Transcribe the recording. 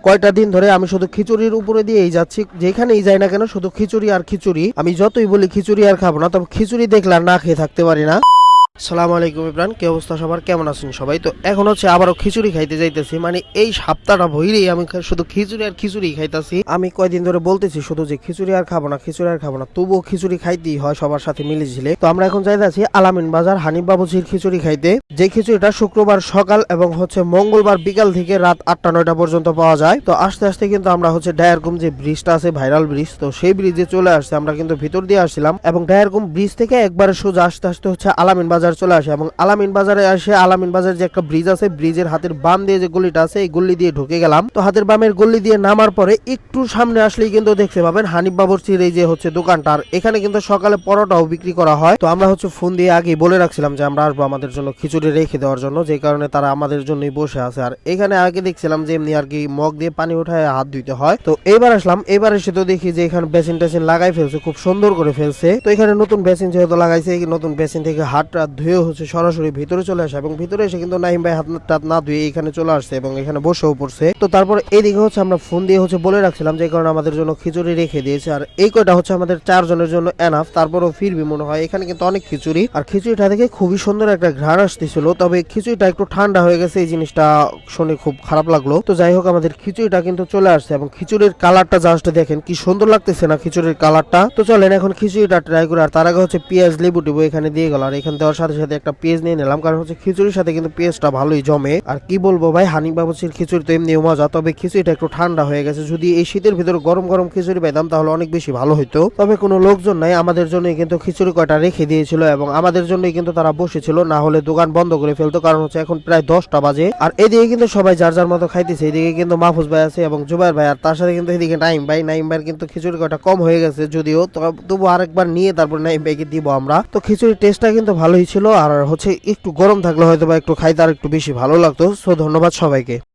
কয়টা দিন ধরে আমি শুধু খিচুড়ির উপরে দিয়েই যাচ্ছি, যেখানেই যাই না কেন শুধু খিচুড়ি আর খিচুড়ি। আমি যতই বলি খিচুড়ি আর খাবো না, তবে খিচুড়ি দেখলে আর না খেয়ে থাকতে পারি না। সালাম আলাইকুম ইব্রান, কি অবস্থা সবার, কেমন আছেন সবাই? তো এখন হচ্ছে আবারও খিচুড়ি খাইতে যাইতেছি। মানে এই সপ্তাহটা ভইরেই আমি শুধু খিচুড়ি আর খিচুড়ি খাইতাছি। আমি কয়দিন ধরে বলতেছি শুধু যে খিচুড়ি আর খাবো না, খিচুড়ি আর খাবো না, তবুও খিচুড়ি খাইতেই হয় সবার সাথে মিলেঝিলে। তো আমরা এখন যাইতেছি আলামিন বাজার হানিফ বাবুচির খিচুড়ি খাইতে। যে খিচুড়িটা শুক্রবার সকাল এবং হচ্ছে মঙ্গলবার বিকাল থেকে রাত 8টা-9টা পর্যন্ত পাওয়া যায়। তো আস্তে আস্তে কিন্তু আমরা হচ্ছে ডায়ারকুম যে ব্রিজটা আছে, ভাইরাল ব্রিজ, তো সেই ব্রিজে চলে আসছে। আমরা কিন্তু ভিতর দিয়ে আসছিলাম এবং ডায়ারকুম ব্রিজ থেকে একবারে সোজা আস্তে আস্তে হচ্ছে আলামিন বাজার চলে আসে এবং আলামিন বাজারে আসে আলামিন বাজার যে একটা ব্রিজ আছে, ব্রিজের হাতের বাম দিয়ে যে গলিটা আছে, এই গলি দিয়ে ঢুকে গেলাম। তো হাতের বামের গলি দিয়ে নামার পরে একটু সামনে আসলেই কিন্তু দেখতে পাবেন হানিফ বাবুর্চির এই যে হচ্ছে দোকানটা। আর এখানে কিন্তু সকালে পরোটাও বিক্রি করা হয়। তো আমরা হচ্ছে ফোন দিয়ে আগেই বলে রাখছিলাম যে আমরা আসবো আমাদের জন্য খিচুড়ি রেখে দেওয়ার জন্য, যে কারণে তারা আমাদের জন্যই বসে আছে। আর এখানে আগে দেখছিলাম যে এমনি আর কি মগ দিয়ে পানি উঠায় হাত ধুইতে হয়। তো এইবার আসলাম, এবার এসে তো দেখি যে এখানে বেসিন টেসিন লাগাই ফেলছে, খুব সুন্দর করে ফেলছে। তো এখানে নতুন বেসিন যেহেতু লাগাইছে, এই নতুন বেসিন থেকে হাত টাত ধুয়ে হচ্ছে সরাসরি ভিতরে চলে আসে এবং ভিতরে এসে কিন্তু নাহিম ভাই হাত টাত না ধুয়ে এখানে চলে আসছে এবং এখানে বসেও পড়ছে। তো তারপর এইদিকে হচ্ছে আমরা ফোন দিয়ে হচ্ছে বলে রাখছিলাম যে কারণে আমাদের জন্য খিচুড়ি রেখে দিয়েছে। আর এই কয়টা হচ্ছে আমাদের 4 জনের জন্য এনাফ, তারপরও ফিরবি মনে হয়। এখানে কিন্তু অনেক খিচুড়ি, আর খিচুড়িটা থেকে খুবই সুন্দর একটা ঘ্রাণ আসতেছিল, তবে খিচুড়িটা একটু ঠান্ডা হয়ে গেছে, এই জিনিসটা শুনে খুব খারাপ লাগলো। তো যাই হোক, আমাদের খিচুড়িটা কিন্তু চলে আসছে এবং খিচুড়ির কালারটা জাস্ট দেখেন কি সুন্দর লাগতেছে না খিচুড়ির কালারটা। তো চলেন এখন খিচুড়িটা ট্রাই করি। আর তার আগে হচ্ছে পেঁয়াজ লেবু টেবু এখানে দিয়ে গেল, আর এখানে দেওয়ার সাথে সাথে একটা পেঁয়াজ নিয়ে নিলাম, কারণ হচ্ছে খিচুড়ির সাথে কিন্তু পেঁয়াজটা ভালোই জমে। আর কি বলবো ভাই, হানিফ বাবুচির খিচুড়ি তো এমনি মজা, তবে খিচুড়িটা একটু ঠান্ডা হয়ে গেছে। যদি এই শীতের ভিতরে গরম গরম খিচুড়ি পাইতাম তাহলে অনেক বেশি ভালো হইতো। তবে কোনো লোকজন নাই, আমাদের জন্যই কিন্তু খিচুড়ি কয়টা রেখে দিয়েছিল এবং আমাদের জন্যই কিন্তু তারা বসেছিল, না হলে দোকান বন্ধ করে ফেলতো, কারণ হচ্ছে এখন প্রায় 10টা বাজে। আর এদিকে কিন্তু সবাই যার যার মতো খাইতেছে। এদিকে কিন্তু মাহফুজ ভাই আছে এবং জুবাইর ভাই, আর তার সাথে কিন্তু এদিকে নাইম ভাইয়ের কিন্তু খিচুড়ি কয়টা কম হয়ে গেছে যদিও, তবু আরেকবার নিয়ে তারপর নাইম ভাইকে দিব আমরা। তো খিচুড়ির টেস্টটা কিন্তু ভালোই ছিল, আর হচ্ছে একটু গরম থাকলে হয়তো বা একটু খাইতে আর একটু বেশি ভালো লাগতো। সো ধন্যবাদ সবাইকে।